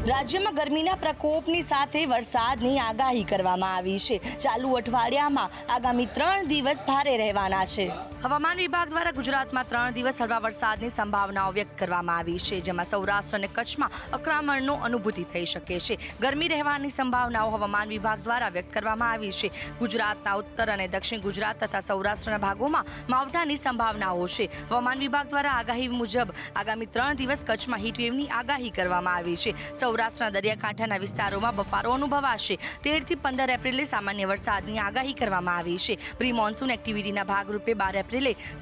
રાજ્યમાં ગરમીના પ્રકોપની સાથે વરસાદની આગાહી કરવામાં આવી છે। ચાલુ અઠવાડિયામાં આગામી 3 દિવસ ભારે રહેવાના છે। હવામાન વિભાગ દ્વારા ગુજરાતમાં 3 દિવસ હળવા વરસાદની સંભાવનાઓ વ્યક્ત કરવામાં આવી છે, જેમાં સૌરાષ્ટ્ર અને કચ્છમાં અકળામણનો અનુભૂતિ થઈ શકે છે। ગરમી રહેવાની સંભાવનાઓ હવામાન વિભાગ દ્વારા વ્યક્ત કરવામાં આવી છે। ગુજરાતના ઉત્તર અને દક્ષિણ ગુજરાત તથા સૌરાષ્ટ્રના ભાગોમાં માવઠાની સંભાવનાઓ છે। હવામાન વિભાગ દ્વારા આગાહી મુજબ આગામી 3 દિવસ કચ્છમાં હીટવેવની આગાહી કરવામાં આવી છે। સૌરાષ્ટ્રના દરિયાકાંઠાના વિસ્તારોમાં બફારો અનુભવાશે। 13 થી 15 એપ્રિલે સામાન્ય વરસાદની આગાહી કરવામાં આવી છે। પ્રી મોન્સૂન એક્ટિવિટીના ભાગરૂપે 12 એપ્રિલે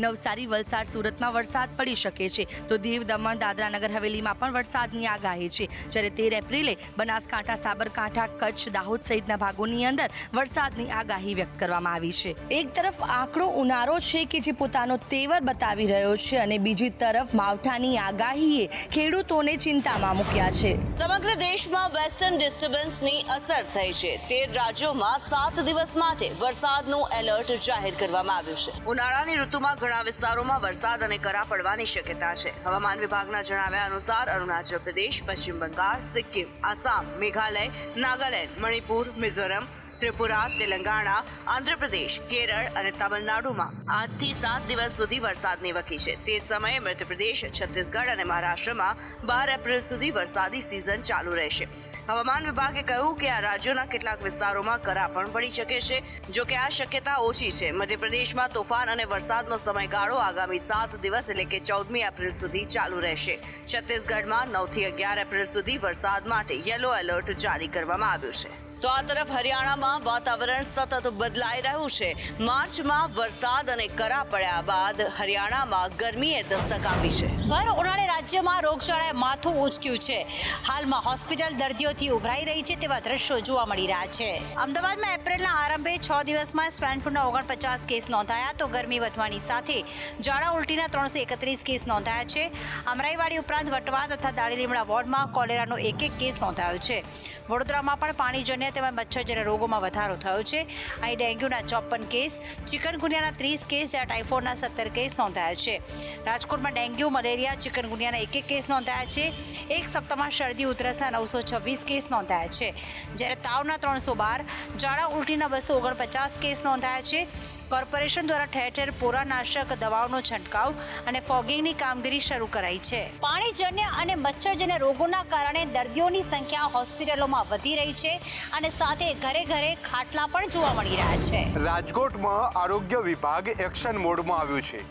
નવસારી, વલસાડ, સુરતમાં વરસાદ પડી શકે છે, તો દીવ, દમણ, દાદરા નગર હવેલીમાં પણ વરસાદની આગાહી છે। જ્યારે 13 એપ્રિલે બનાસકાંઠા, સાબરકાંઠા, કચ્છ, દાહોદ સહિતના ભાગોની અંદર વરસાદની આગાહી વ્યક્ત કરવામાં આવી છે। એક તરફ આંકડો ઉનાળો છે કે જે પોતાનો તેવર બતાવી રહ્યો છે, અને બીજી તરફ માવઠાની આગાહીએ ખેડૂતોને ચિંતામાં મૂક્યા છે। સમગ્ર દેશમાં વેસ્ટર્ન ડિસ્ટર્બન્સની અસર થઈ છે। 13 રાજ્યોમાં 7 દિવસ માટે વરસાદનું એલર્ટ જાહેર કરવામાં આવ્યું છે। ઉનાળાની ઋતુમાં ઘણા વિસ્તારોમાં વરસાદ અને કરા પડવાની શક્યતા છે। હવામાન વિભાગના જણાવ્યા અનુસાર અરુણાચલ પ્રદેશ, પશ્ચિમ બંગાળ, સિક્કિમ, આસામ, મેઘાલય, નાગાલેન્ડ, મણિપુર, મિઝોરમ, ત્રિપુરા, તેલંગાણા, આંધ્રપ્રદેશ, કેરળ અને તમિલનાડુમાં 8 થી 7 દિવસ સુધી વરસાદની વકી છે। તે સમયે મધ્યપ્રદેશ, છત્તીસગઢ અને મહારાષ્ટ્રમાં 12 એપ્રિલ સુધી વરસાદી સિઝન ચાલુ રહેશે। હવામાન વિભાગે કહ્યું કે આ રાજ્યોના કેટલાક વિસ્તારોમાં કરા પણ પડી શકે છે, જો કે આ શક્યતા ઓછી છે। મધ્યપ્રદેશમાં તોફાન અને વરસાદનો સમયગાળો આગામી 7 દિવસ એટલે કે 14 એપ્રિલ સુધી ચાલુ રહેશે। છત્તીસગઢમાં 9 થી 11 એપ્રિલ સુધી વરસાદ માટે યલો એલર્ટ જારી કરવામાં આવ્યું છે। તો આ તરફ હરિયાણામાં વાતાવરણ સતત બદલાઈ રહ્યું છે। માર્ચમાં વરસાદ અને કરા પડ્યા બાદ હરિયાણામાં ગરમીએ દસ્તક આપી છે। ભર ઉનાળે રાજ્યમાં રોગચાળાએ માથું ઊંચક્યું છે। હાલમાં હોસ્પિટલ દર્દીઓથી ઉભરાઈ રહી છે તેવા દ્રશ્યો જોવા મળી રહ્યા છે। અમદાવાદમાં એપ્રિલના આરંભે 6 દિવસમાં સ્વાઇન ફ્લૂના 49 કેસ નોંધાયા, તો ગરમી વધવાની સાથે ઝાડા ઉલટીના 331 કેસ નોંધાયા છે। અમરાઈવાડી ઉપરાંત વટવા તથા દાળી લીમડા વોર્ડમાં કોલેરાનો 1 કેસ નોંધાયો છે। વડોદરામાં પણ પાણીજન્ય તેમજ મચ્છરજન્ય રોગોમાં વધારો થયો છે। અહીં ડેન્ગ્યુના 54 કેસ, ચિકનગુનિયાના 30 કેસ, જ્યારે ટાઇફોઇડના 17 કેસ નોંધાયા છે। રાજકોટમાં ડેન્ગ્યુ, મલેરિયા, ચિકનગુનિયાના 1 કેસ નોંધાયા છે। એક સપ્તાહમાં શરદી ઉધરસના 926 કેસ નોંધાયા છે, જ્યારે તાવના 312, ઝાડા ઉલટીના 249 કેસ નોંધાયા છે। કોર્પોરેશન દ્વારા ઠેર ઠેર પોરાનાશક દવાઓનો છંટકાવ અને ફોગિંગની કામગીરી શરૂ કરાઈ છે। પાણીજન્ય અને મચ્છરજન્ય રોગોના કારણે દર્દીઓની સંખ્યા હોસ્પિટલોમાં વધી રહી છે, અને સાથે ઘરે ઘરે ખાટલા પણ જોવા મળી રહ્યા છે। રાજકોટમાં આરોગ્ય વિભાગ એક્શન મોડમાં આવ્યું છે।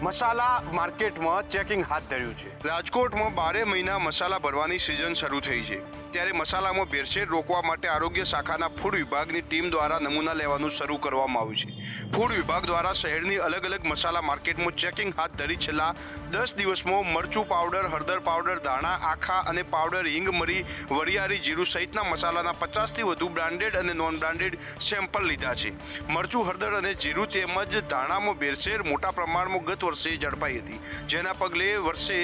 મસાલા માર્કેટમાં ચેકિંગ હાથ ધર્યું છે। રાજકોટમાં 12 મહિના મસાલા ભરવાની સિઝન શરૂ થઈ છે, ત્યારે મસાલામાં ભેળસેળ રોકવા માટે આરોગ્ય શાખાના ફૂડ વિભાગની ટીમ દ્વારા નમૂના લેવાનું શરૂ કરવામાં આવ્યું છે। ફૂડ વિભાગ દ્વારા શહેરની અલગ અલગ મસાલા માર્કેટમાં ચેકિંગ હાથ ધરી છેલ્લા 10 દિવસમાં મરચું પાવડર, હળદર પાવડર, ધાણા આખા અને પાવડર, હિંગ, મરી, વરિયાળી, જીરું સહિતના મસાલાના 50થી વધુ બ્રાન્ડેડ અને નોન બ્રાન્ડેડ સેમ્પલ લીધા છે। મરચું, હળદર અને જીરું તેમજ ધાણામાં ભેળસેળ મોટા પ્રમાણમાં ગત વર્ષે ઝડપાઈ હતી, જેના પગલે વર્ષે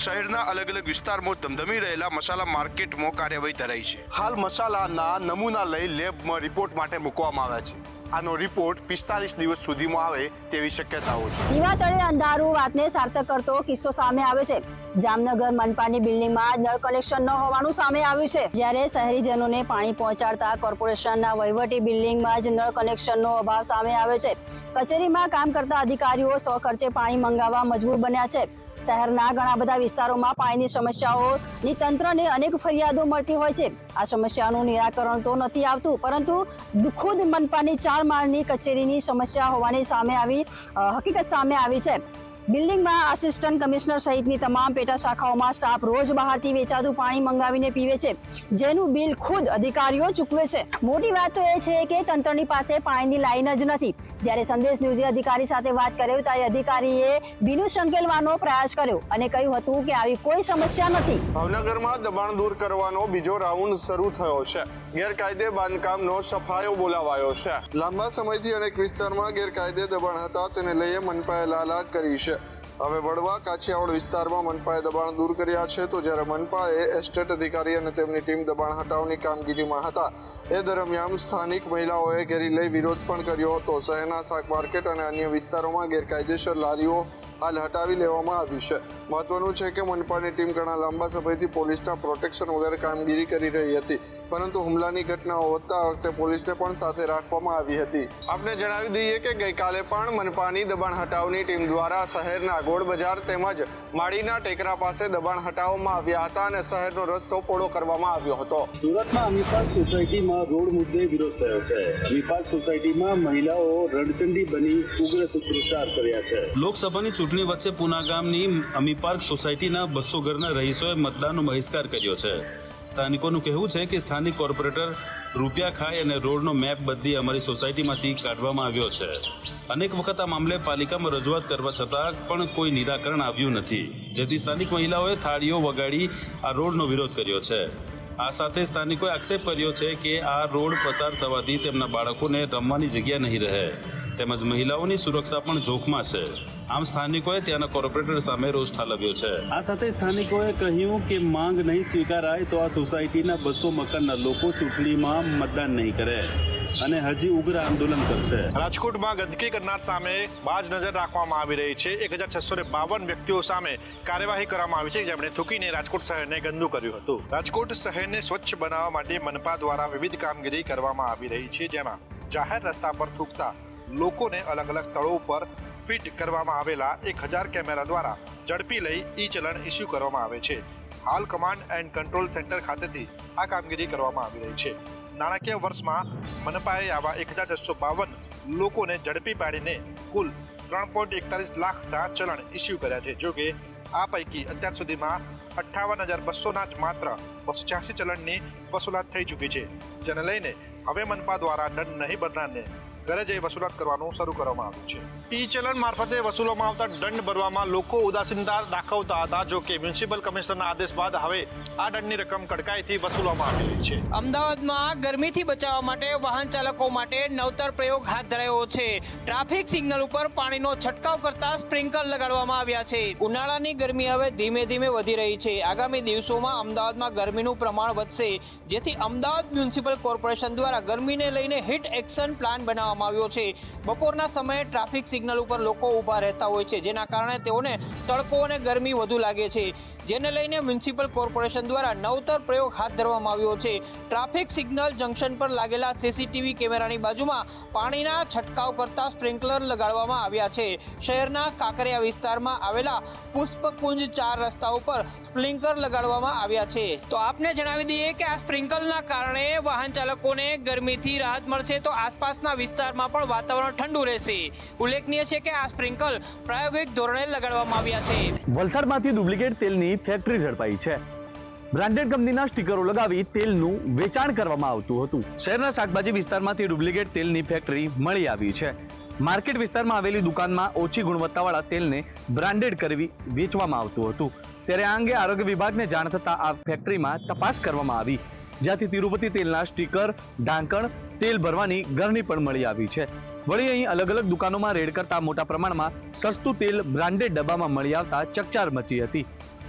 શહેરના અલગ અલગ વિસ્તારમાં ધમધમી રહેલા મસાલા માર્કેટમાં કાર્યવાહી ધરાઈ છે। હાલ મસાલાના નમૂના લઈ લેબમાં રિપોર્ટ માટે મૂકવામાં આવ્યા છે। આનો રિપોર્ટ 45 દિવસ સુધીમાં આવે તેવી શક્યતાઓ છે। દીવા તળે અંધારું વાતને સાર્થક કરતો કિસ્સો સામે આવ્યો છે। જામનગર મનપાની બિલ્ડિંગમાં નળ કનેક્શન ન હોવાનું સામે આવ્યું છે, જ્યારે શહેરીજનોને પાણી પહોંચાડતા કોર્પોરેશનના વહીવટી બિલ્ડિંગમાં જ નળ કનેક્શનનો અભાવ સામે આવ્યો છે। કચેરીમાં કામ કરતા અધિકારીઓ સ્વખર્ચે પાણી મંગાવવા મજબૂર બન્યા છે। શહેરના ઘણા બધા વિસ્તારોમાં પાણીની સમસ્યાઓની તંત્રને અનેક ફરિયાદો મળતી હોય છે। આ સમસ્યાનું નિરાકરણ તો નથી આવતું, પરંતુ ખુદ મનપાની 4 માળની કચેરીની સમસ્યા હોવાની હકીકત સામે આવી છે। બિલ્ડિંગમાં આસિસ્ટન્ટ કમિશનર સહિતની તમામ પેટા શાખાઓમાં સ્ટાફ રોજ બહારથી વેચાતું પાણી મંગાવીને પીવે છે, જેનું બિલ ખુદ અધિકારીઓ ચૂકવે છે। મોટી વાત તો એ છે કે તંત્રની પાસે પાણીની લાઈન જ નથી। જ્યારે સંદેશ ન્યૂઝે અધિકારી સાથે વાત કર્યો ત્યારે અધિકારીએ બિલું સંકેલવાનો પ્રયાસ કર્યો અને કહ્યું હતું કે આવી કોઈ સમસ્યા નથી। ભાવનગરમાં દબાણ દૂર કરવાનો બીજો રાઉન્ડ શરૂ થયો છે। ગેરકાયદે બાંધકામનો સફાયો બોલાવાયો છે। લાંબા સમયથી અનેક વિસ્તારમાં ગેરકાયદે દબાણ હતા, તેને લઈ મનપાએ લાલાક કરી છે। હવે વડવા કાછિયાવાડ વિસ્તારમાં મનપાએ દબાણ દૂર કર્યા છે, તો જ્યારે મનપાએ એસ્ટેટ અધિકારી અને તેમની ટીમ દબાણ હટાવની કામગીરીમાં હતા, એ દરમિયાન સ્થાનિક મહિલાઓએ ઘેરી લઈ વિરોધ પણ કર્યો હતો। શહેરના શાક માર્કેટ અને અન્ય વિસ્તારોમાં ગેરકાયદેસર લારીઓ હાલ હટાવી લેવામાં આવ્યું છે. મહત્વનું છે કે મનપાની ટીમ ઘણા લાંબા સમયથી પોલીસના પ્રોટેક્શન વગર કામગીરી કરી રહી હતી, પરંતુ હુમલાની ઘટનાઓ વધતા વખતે પોલીસને પણ સાથે રાખવામાં આવી હતી. આપણે જણાવી દઈએ કે ગઈકાલે પણ મનપાની દબાણ હટાવની ટીમ દ્વારા શહેરના ગોળ બજાર તેમજ માળીના ટેકરા પાસે દબાણ હટાવવામાં આવ્યા હતા અને શહેરનો રસ્તો પોળો કરવામાં આવ્યો હતો. સુરતમાં અમીપાર્ક સોસાયટીમાં રોડ મુદ્દે વિરોધ થયો છે. અમીપાર્ક સોસાયટીમાં મહિલાઓ રણચંડી બની ઉગ્ર સૂત્રોચ્ચાર કર્યા છે. લોકસભાની ચૂંટણી વચ્ચે પુના ગામની અમીપાર્ક સોસાયટીના 200 ઘરના રહીશોએ મતદાનનો બહિષ્કાર કર્યો છે. સ્થાનિકોનું કહેવું છે કે સ્થાનિક કોર્પોરેટર રૂપિયા ખાય અને રોડનો મેપ બદલી અમારી સોસાયટીમાંથી કાઢવામાં આવ્યો છે. અનેક વખત આ મામલે પાલિકામાં રજૂઆત કરવા છતાં પણ કોઈ નિરાકરણ આવ્યું નથી, જેથી સ્થાનિક મહિલાઓએ થાળીઓ વગાડી આ રોડનો વિરોધ કર્યો છે. આ સાથે સ્થાનિકોએ આક્ષેપ કર્યો છે કે આ રોડ પસાર થવાથી તેમના બાળકોને રમવાની જગ્યા નહીં રહે, તેમજ મહિલાઓની સુરક્ષા પણ જોખમાં છે. આમ સ્થાનિકોએ ત્યાંના કોર્પોરેટર સામે રોષ ઠાલવ્યો છે. આ સાથે સ્થાનિકોએ કહ્યું કે માંગ નહીં સ્વીકારાય તો આ સોસાયટીના 200 મકાનના લોકો ચૂંટણીમાં મતદાન નહીં કરે અને હજી ઉગ્ર આંદોલન કરશે. રાજકોટમાં ગંદકી કરનાર સામે બાજ નજર રાખવામાં આવી રહી છે. 1652 વ્યક્તિઓ સામે કાર્યવાહી કરવામાં આવી છે, જેમણે થૂકીને રાજકોટ શહેરને ગંદુ કર્યું હતું. રાજકોટ શહેરને સ્વચ્છ બનાવવા માટે મનપા દ્વારા વિવિધ કામગીરી કરવામાં આવી રહી છે, જેમાં જાહેર રસ્તા પર થૂકતા લોકોને અલગ અલગ સ્થળો પર ફિટ કરવામાં આવેલા 1000 કેમેરા દ્વારા ઝડપી લઈ ઈ ચલણ ઇસ્યુ કરવામાં આવે છે. હાલ કમાન્ડ એન્ડ કંટ્રોલ સેન્ટર ખાતેથી આ કામગીરી કરવામાં આવી રહી છે. નાણાકીય વર્ષમાં મનપાએ આવા 1652 લોકોને ઝડપી પાડીને કુલ 3.41 લાખના ચલણ ઇસ્યુ કર્યા છે. જો કે આ પૈકી અત્યાર સુધીમાં 58,200ના જ માત્ર 286 ચલણની વસૂલાત થઈ ચૂકી છે, જેને લઈને હવે મનપા દ્વારા દંડ નહીં ભરનારને ઘરે જઈ વસૂલાત કરવાનું શરૂ કરવામાં આવ્યું છે. ઈ ચલણ મારફતે વસૂલવામાં આવતા દંડ ભરવામાં લોકો ઉદાસીનતા દાખવતા હતા. જો કે મ્યુનિસિપલ કમિશનરના આદેશ બાદ હવે આ દંડની રકમ કડકાઈથી વસૂલવામાં આવી રહી છે. અમદાવાદમાં ગરમીથી બચાવવા માટે વાહન ચાલકો માટે નવતર પ્રયોગ હાથ ધરાયો છે. ટ્રાફિક સિગ્નલ ઉપર પાણીનો છંટકાવ કરતા સ્પ્રિંકલર લગાડવામાં આવ્યા છે. ઉનાળાની ગરમી હવે ધીમે ધીમે વધી રહી છે. આગામી દિવસોમાં અમદાવાદમાં ગરમીનું પ્રમાણ વધશે, જેથી અમદાવાદ મ્યુનિસિપલ કોર્પોરેશન દ્વારા ગરમીને લઈને હિટ એક્શન પ્લાન બનાવવામાં આવ્યો છે. બપોરના સમયે ટ્રાફિક સિગ્નલ ઉપર લોકો ઊભા રહેતા હોય છે, જેના કારણે તેઓને તડકો અને ગરમી વધુ લાગે છે, જેને લઈને મ્યુનિસિપલ કોર્પોરેશન દ્વારા નવતર પ્રયોગ હાથ ધરવામાં આવ્યો છે. ટ્રાફિક સિગ્નલ જંકશન પર લાગેલા સીસીટીવી કેમેરાની બાજુમાં પાણીના છંટકાવ કરતા સ્પ્રિંકલર લગાડવામાં આવ્યા છે. શહેરના કાંકરિયા વિસ્તારમાં આવેલા પુષ્પકુંજ 4 રસ્તા ઉપર સ્પ્રિંકલર લગાડવામાં આવ્યા છે. તો આપને જણાવી દઈએ કે આ સ્પ્રિંકલરના કારણે વાહન ચાલકોને ગરમીથી રાહત મળશે, તો આસપાસના વિસ્તારમાં પણ વાતાવરણ ઠંડુ રહેશે. ઉલ્લેખનીય છે કે આ સ્પ્રિંકલર પ્રાયોગિક ધોરણે લગાડવામાં આવ્યા છે. વલસાડમાંથી ડુપ્લિકેટ તેલની ફેક્ટરી ઝડપાઈ છે. બ્રાન્ડેડ કંપનીના સ્ટીકરો લગાવી તેલનું વેચાણ કરવામાં આવતું હતું. શહેરના શાકભાજી વિસ્તારમાંથી ડુપ્લિકેટ તેલની ફેક્ટરી મળી આવી છે. માર્કેટ વિસ્તારમાં આવેલી દુકાનમાં ઓછી ગુણવત્તાવાળા તેલને બ્રાન્ડેડ કરી વેચવામાં આવતું હતું. ત્યારે આ અંગે આરોગ્ય વિભાગને જાણ થતાં આ ફેક્ટરીમાં તપાસ કરવામાં આવી, જ્યાંથી તિરુપતિ તેલના સ્ટીકર, ઢાંકણ, તેલ ભરવાની ગરણી પણ મળી આવી છે. વળી અહીં અલગ અલગ દુકાનોમાં રેડ કરતા મોટા પ્રમાણમાં સસ્તું તેલ બ્રાન્ડેડ ડબ્બામાં મળી આવતા ચકચાર મચી હતી.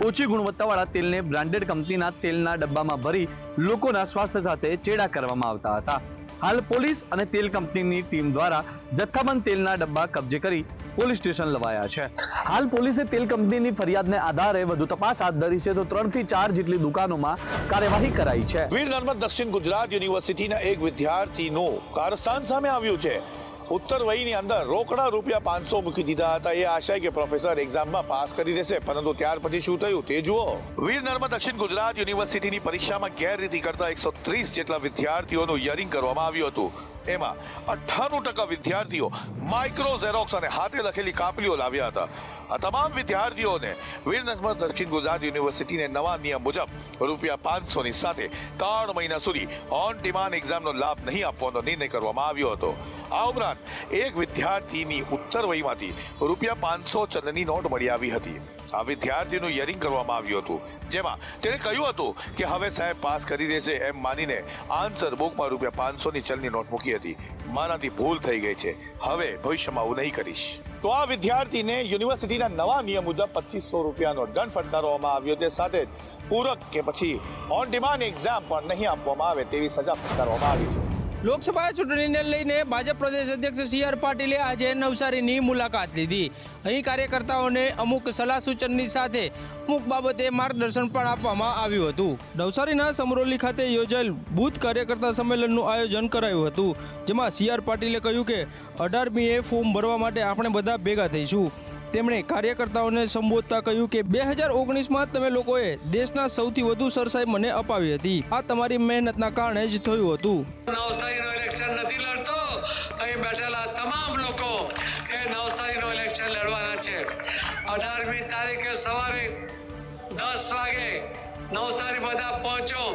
ઓછી ગુણવત્તાવાળા તેલને બ્રાન્ડેડ કંપનીના તેલના ડબ્બામાં ભરી લોકોના સ્વાસ્થ્ય સાથે ચેડા કરવામાં આવતા હતા. હાલ પોલીસ અને તેલ કંપનીની ટીમ દ્વારા જથ્થાબંધ તેલના ડબ્બા કબજે કરી પોલીસ સ્ટેશન લવાયા છે. હાલ પોલીસે તેલ કંપનીની ફરિયાદને આધારે વધુ તપાસ હાથ ધરી છે, તો 3 થી 4 જેટલી દુકાનોમાં કાર્યવાહી કરાઈ છે. વીર નર્મદ દક્ષિણ ગુજરાત યુનિવર્સિટીના એક વિદ્યાર્થીનું કારસ્તાન સામે આવ્યું છે. ઉત્તર વયની અંદર રોકડા રૂપિયા 500 મૂકી દીધા હતા એ આશય કે પ્રોફેસર એક્ઝામમાં પાસ કરી દેશે, પરંતુ ત્યાર પછી શું થયું તે જુઓ. વીર નર્મદ દક્ષિણ ગુજરાત યુનિવર્સિટીની પરીક્ષામાં ગેરરીતિ કરતા 130 જેટલા વિદ્યાર્થીઓનું હિયરિંગ કરવામાં આવ્યું હતું. એમાં 98% વિદ્યાર્થીઓ માઇક્રો ઝેરોક્સ અને હાથે લખેલી કાપલીઓ લાવ્યા હતા. આ તમામ વિદ્યાર્થીઓને વીર નર્મદ દક્ષિણ ગુજરાત યુનિવર્સિટીને નવા નિયમ મુજબ રૂપિયા 500ની સાથે 3 મહિના સુધી ઓન ડિમાન્ડ એક્ઝામનો લાભ નહીં આપવાનો નિર્ણય કરવામાં આવ્યો હતો. આ ઉપરાંત એક વિદ્યાર્થીની ઉત્તર વયમાંથી રૂપિયા 500 ચલણી નોટ મળી આવી હતી. આ વિદ્યાર્થીનું હિયરિંગ કરવામાં આવ્યું હતું, જેમાં તેણે કહ્યું હતું કે હવે સાહેબ પાસ કરી દેશે એમ માનીને આન્સર બુકમાં રૂપિયા 500ની ચલણી નોટ મૂકી હતી. મારાથી ભૂલ થઈ ગઈ છે, હવે ભવિષ્યમાં આવું નહીં કરીશ. તો આ વિદ્યાર્થીને યુનિવર્સિટીના નવા નિયમ મુજબ 2500 રૂપિયાનો દંડ ફટકારવામાં આવ્યો. તે સાથે જ પૂરક કે પછી ઓન ડિમાન્ડ એક્ઝામ પણ નહીં આપવામાં આવે તેવી સજા ફટકારવામાં આવી છે. લોકસભા ચૂંટણીને લઈને ભાજપ પ્રદેશ અધ્યક્ષ સી.આર. પાટીલે આજે નવસારીની મુલાકાત લીધી. અહીં કાર્યકર્તાઓને અમુક સલાહ સૂચનની સાથે અમુક બાબતે માર્ગદર્શન પણ આપવામાં આવ્યું હતું. નવસારીના સમરોલી ખાતે યોજાયેલ બૂથ કાર્યકર્તા સંમેલનનું આયોજન કરાયું હતું, જેમાં સી.આર. પાટીલે કહ્યું કે 18મીએ ફોર્મ ભરવા માટે આપણે બધા ભેગા થઈશું. તેમણે કાર્યકર્તાઓને સંબોધતા કહ્યું કે 2019માં તમે લોકોએ દેશના સૌથી વધુ સરસાઈ મને અપાવી હતી. આ તમારી મહેનતના કારણે જ થયું હતું. નવસારીનો ઇલેક્શન નથી લડતો. અહીં બેઠેલા તમામ લોકો એ નવસારીનો ઇલેક્શન લડવાના છે. 18મી તારીખે સવારે 10 વાગે નવસારી બધા પહોંચો.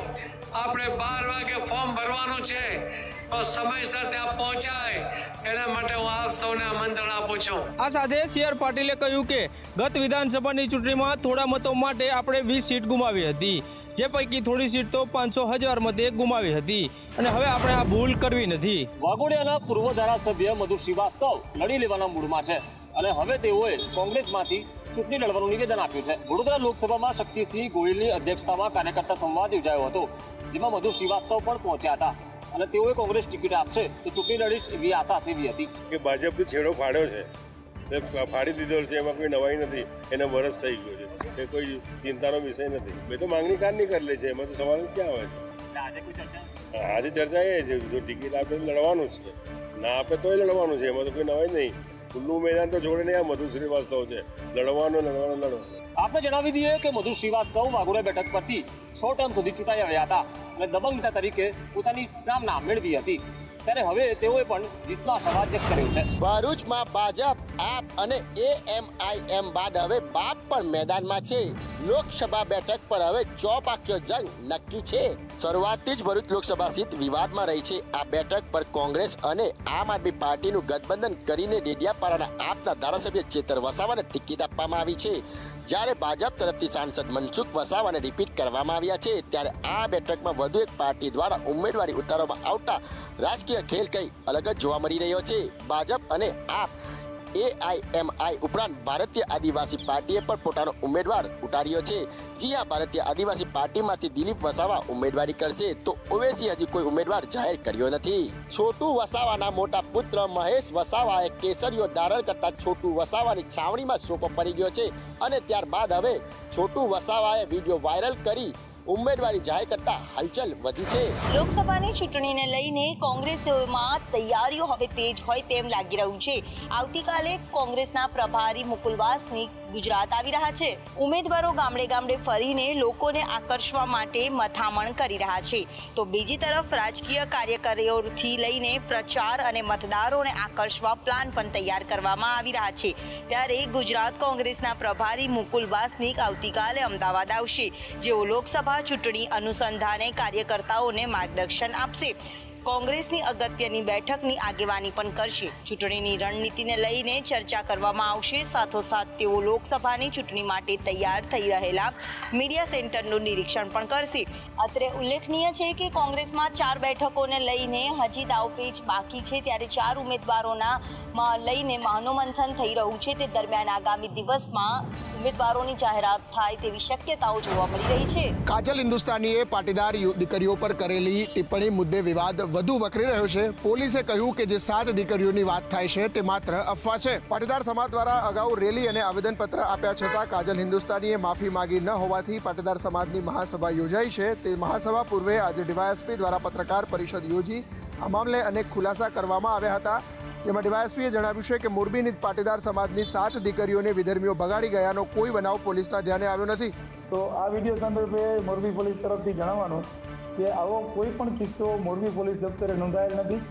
આપણે 12 વાગે ફોર્મ ભરવાનું છે, તો સમયસર ત્યાં પહોંચાય એના માટે હું આપ સૌને આમંત્રણ આપું છું. આ સાથે સી.આર. પાટીલે કહ્યું કે ગત વિધાનસભાની ચૂંટણીમાં થોડા મતો માટે આપણે 20 સીટ ગુમાવી હતી, જે પૈકી થોડી સીટ તો 500,000 મતે ગુમાવી હતી, અને હવે આપણે આ ભૂલ કરવી નથી. વાઘોડિયાના પૂર્વ ધારાસભ્ય મધુર શ્રીવાસ્તવ લડી લેવાના મૂડમાં છે અને હવે તેઓએ કોંગ્રેસમાંથી ચૂંટણી લડવાનું નિવેદન આપ્યું છે. વડોદરા લોકસભામાં શક્તિસિંહ ગોહિલની અધ્યક્ષતામાં કાર્યકર્તા સંવાદ યોજાયો હતો, જેમાં મધુર શ્રીવાસ્તવ પણ પહોંચ્યા હતા અને તેઓએ કોંગ્રેસ ટિકિટ આપશે તો ચૂંટણી લડીશ એવી આશા સેવી હતી. કે ભાજપનો છેડો ફાડ્યો છે, ફાડી દીધો છે, એમાં કોઈ નવાઈ નથી. એને વરસ થઈ ગયો છે, એ કોઈ ચિંતાનો વિષય નથી. મેં તો માંગણી કારની કરી લે છે, એમાં તો સવાલ જ ક્યાં આવે છે. આજે ચર્ચા એ છે, જો ટિકિટ આપે તો લડવાનું છે, ના આપે તોય લડવાનું છે, એમાં તો કોઈ નવાઈ નહીં. ખુલ્લું મેદાન તો જોડે નહીં. આ મધુર શ્રીવાસ્તવ છે, લડવાનું. આપણે જણાવી દઈએ કે મધુર શ્રીવાસ્તવ વાઘોડિયા બેઠક પરથી 6 ટર્મ સુધી ચૂંટાઈ આવ્યા હતા અને દબંગ નેતા તરીકે પોતાની નામના મેળવી હતી. ત્યારે હવે તેઓએ પણ જીતનો આશાવાદ વ્યક્ત કર્યો છે. ભરૂચમાં ભાજપ, આપ અને AMIM બાદ હવે બાપ પણ મેદાનમાં છે. લોકસભા બેઠક પર હવે ચોપાક્યો જંગ નક્કી છે. શરૂઆતથી જ ભરૂચ લોકસભા સીટ વિવાદમાં રહી છે. આ બેઠક પર કોંગ્રેસ અને આમ આદમી પાર્ટીનું ગઠબંધન કરીને ડેડિયાપાડાના આપના ધારાસભ્ય ચેતર વસાવાને ટિકિટ આપવામાં આવી છે. જ્યારે ભાજપ તરફથી સાંસદ મનસુખ વસાવાને રિપીટ કરવામાં આવ્યા છે, ત્યારે આ બેઠકમાં વધુ એક પાર્ટી દ્વારા ઉમેદવારી ઉતારવામાં આવતા રાજકીય ખેલ કઈ અલગ જ જોવા મળી રહ્યો છે. ભાજપ અને આપ AIMI ઉપરાંત ભારતીય આદિવાસી પાર્ટીએ પણ પોતાનો ઉમેદવાર ઉતાર્યો છે. જી હા, ભારતીય આદિવાસી પાર્ટીમાંથી દિલીપ વસાવા ઉમેદવારી કરશે, તો ઓવેસી હજી કોઈ ઉમેદવાર જાહેર કર્યો નથી. છોટુ વસાવાના મોટા પુત્ર મહેશ વસાવાએ કેસરીઓ ધારણ કરતા છોટુ વસાવાની છાવણીમાં સોપો પડી ગયો છે અને ત્યારબાદ હવે છોટુ વસાવાએ વિડીયો વાયરલ કરી ઉમેદવારી જાહેર કરતા હલચલ વધી છે. લોકસભાની ચૂંટણીને લઈને કોંગ્રેસમાં તૈયારીઓ હવે તેજ હોય તેમ લાગી રહ્યું છે. આવતીકાલે કોંગ્રેસના પ્રભારી મુકુલ વાસનિક ગુજરાત આવી રહ્યા છે. ઉમેદવારો ગામડે ગામડે ફરીને લોકોને આકર્ષવા માટે મથામણ કરી રહ્યા છે, તો બીજી તરફ રાજકીય કાર્યકરોથી લઈને પ્રચાર અને મતદારોને આકર્ષવા પ્લાન પણ તૈયાર કરવામાં આવી રહ્યા છે. ત્યારે ગુજરાત કોંગ્રેસના પ્રભારી મુકુલ વાસનિક આવતીકાલે અમદાવાદ આવશે, જેઓ લોકસભા ચૂંટણી અનુસંધાને કાર્યકર્તાઓને માર્ગદર્શન આપશે. કોંગ્રેસની અગત્યની બેઠકની આગેવાની પણ કરશે. ચૂંટણીની રણનીતિને લઈને ચર્ચા કરવામાં આવશે. સાથોસાથ તેઓ લોકસભાની ચૂંટણી માટે તૈયાર થઈ રહેલા મીડિયા સેન્ટરનું નિરીક્ષણ પણ કરશે. અત્રે ઉલ્લેખનીય છે કે કોંગ્રેસમાં 4 બેઠકોને લઈને હજી દાવપેચ બાકી છે, ત્યારે 4 ઉમેદવારોના લઈને મહાનોમંથન થઈ રહ્યું છે. તે દરમિયાન આગામી દિવસમાં ઉમેદવારોની જાહેરાત થાય તેવી શક્યતાઓ જોવા મળી રહી છે. કાજલ હિન્દુસ્તાનીએ પાટીદાર દીકરીઓ પર કરેલી ટિપ્પણી મુદ્દે વિવાદ વધુ વકરી રહ્યો છે. પોલીસે કહ્યું કે જે 7 દીકરીઓની વાત થાય છે તે માત્ર અફવા છે. પાટીદાર સમાજ દ્વારા અગાઉ રેલી અને આવેદનપત્ર આપ્યા છતાં કાજલ હિન્દુસ્તાનીએ માફી માંગી ન હોવાથી પાટીદાર સમાજની મહાસભા યોજાઈ છે. તે મહાસભા પૂર્વે આજે ડીવાયએસપી દ્વારા પત્રકાર પરિષદ યોજી આ મામલે અનેક ખુલાસા કરવામાં આવ્યા હતા. જેમાં ડીવાયએસપીએ જણાવ્યું છે કે મોરબીની પાટીદાર સમાજની 7 દીકરીઓને વિધર્મીઓ બગાડી ગયાનો કોઈ બનાવ પોલીસના ધ્યાને આવ્યો નથી. તો આ વિડીયો સંદર્ભે મોરબી પોલીસ તરફથી જણાવવાનું કે આવો કોઈ પણ કિસ્સો મોરબી પોલીસ દફતરે નોંધાયેલ નથી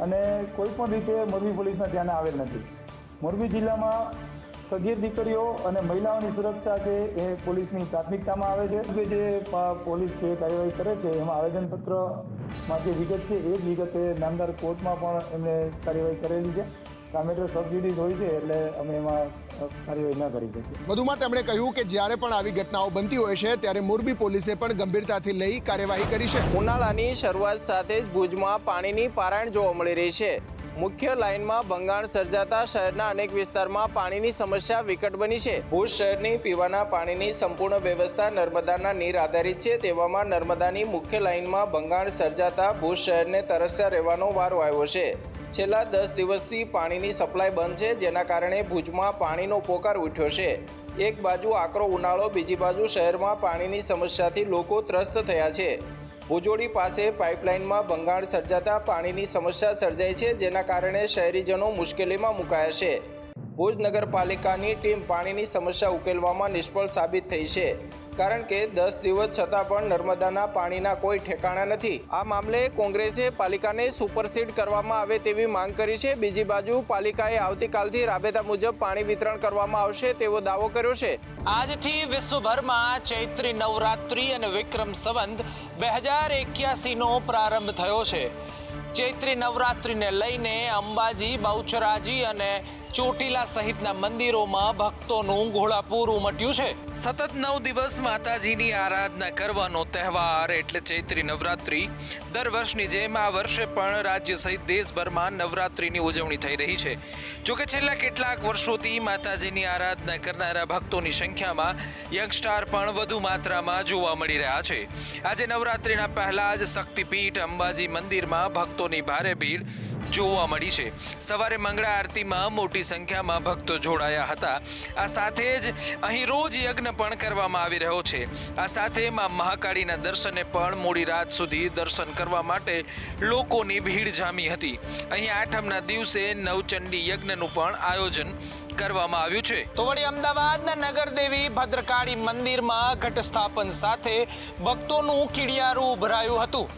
અને કોઈ પણ રીતે મોરબી પોલીસના ધ્યાને આવેલ નથી. મોરબી જિલ્લામાં સગીર દીકરીઓ અને મહિલાઓની સુરક્ષા છે એ પોલીસની પ્રાથમિકતામાં આવે છે. જે પોલીસ જે કાર્યવાહી કરે છે એમાં આવેદનપત્રમાં જે વિગત છે એ જ વિગતે નામદાર કોર્ટમાં પણ એમને કાર્યવાહી કરેલી છે. આ મેટર સબજ્યુડિસ હોય છે એટલે અમે એમાં કાર્યવાહી ન કરી શકીએ. વધુમાં તેમણે કહ્યું કે જ્યારે પણ આવી ઘટનાઓ બનતી હોય છે ત્યારે મોરબી પોલીસે પણ ગંભીરતાથી લઈ કાર્યવાહી કરી છે. ઉનાળાની શરૂઆત સાથે જ ભુજમાં પાણીની પારાયણ જોવા મળી રહી છે. મુખ્ય લાઇનમાં ભંગાણ સર્જાતા શહેરના અનેક વિસ્તારમાં પાણીની સમસ્યા વિકટ બની છે. ભુજ શહેરની પીવાના પાણીની સંપૂર્ણ વ્યવસ્થા નર્મદાના નીર આધારિત છે. તેવામાં નર્મદાની મુખ્ય લાઇનમાં ભંગાણ સર્જાતા ભુજ શહેરને તરસ્યા રહેવાનો વારો આવ્યો છે. છેલ્લા 10 દિવસથી પાણીની સપ્લાય બંધ છે, જેના કારણે ભુજમાં પાણીનો પોકાર ઉઠ્યો છે. એક બાજુ આકરો ઉનાળો, બીજી બાજુ શહેરમાં પાણીની સમસ્યાથી લોકો ત્રસ્ત થયા છે. ભુજોડી પાસે પાઇપલાઇનમાં ભંગાણ સર્જાતા પાણીની સમસ્યા સર્જાઈ છે, જેના કારણે શહેરીજનો મુશ્કેલીમાં મુકાયા છે. ભુજ નગરપાલિકાની ટીમ પાણીની સમસ્યા ઉકેલવામાં નિષ્ફળ સાબિત થઈ છે, કારણ કે 10 દિવસ છતાં પણ નર્મદાના પાણીના કોઈ ઠેકાણા નથી. આ મામલે કોંગ્રેસે પાલિકાને સુપરસીડ કરવામાં આવે તેવી માંગ કરી છે. બીજી બાજુ પાલિકાએ આવતીકાલથી રાબેતા મુજબ પાણી વિતરણ કરવામાં આવશે તેવો દાવો કર્યો છે. આજથી વિશ્વભરમાં ચૈત્રી નવરાત્રી અને વિક્રમ સંવત 2081નો પ્રારંભ થયો છે. ચૈત્રી નવરાત્રીને લઈને અંબાજી, બહુચરાજી અને ચોટીલા સહિતના મંદિરોમાં ભક્તોનું ઘોડાપૂર ઉમટ્યું છે. સતત 9 દિવસ માતાજીની આરાધના કરવાનો તહેવાર એટલે ચૈત્રી નવરાત્રી. દર વર્ષની જેમ આ વર્ષે પણ રાજ્ય સહિત દેશભરમાં નવરાત્રીની ઉજવણી થઈ રહી છે. જોકે છેલ્લા કેટલાક વર્ષોથી માતાજીની આરાધના કરનારા ભક્તોની સંખ્યામાં યંગસ્ટાર પણ વધુ માત્રામાં જોવા મળી રહ્યા છે. આજે નવરાત્રીના પહેલા જ શક્તિપીઠ અંબાજી મંદિરમાં ભક્તોની ભારે ભીડ જોવા મળી છે. સવારે મંગળા આરતીમાં મોટી સંખ્યામાં ભક્તો જોડાયા હતા. આ સાથે જ અહીં રોજ યજ્ઞ પણ કરવામાં આવી રહ્યો છે. આ સાથે માં મહાકાળીના દર્શને પણ મોડી રાત સુધી દર્શન કરવા માટે લોકોની ભીડ જામી હતી. અહીં આઠમના દિવસે નવચંડી યજ્ઞનું પણ આયોજન કરવામાં આવ્યું છે. તો વળી અમદાવાદના નગરદેવી ભદ્રકાળી મંદિરમાં ઘટ સ્થાપન સાથે ભક્તોનું કીડિયારું ઉભરાયું હતું.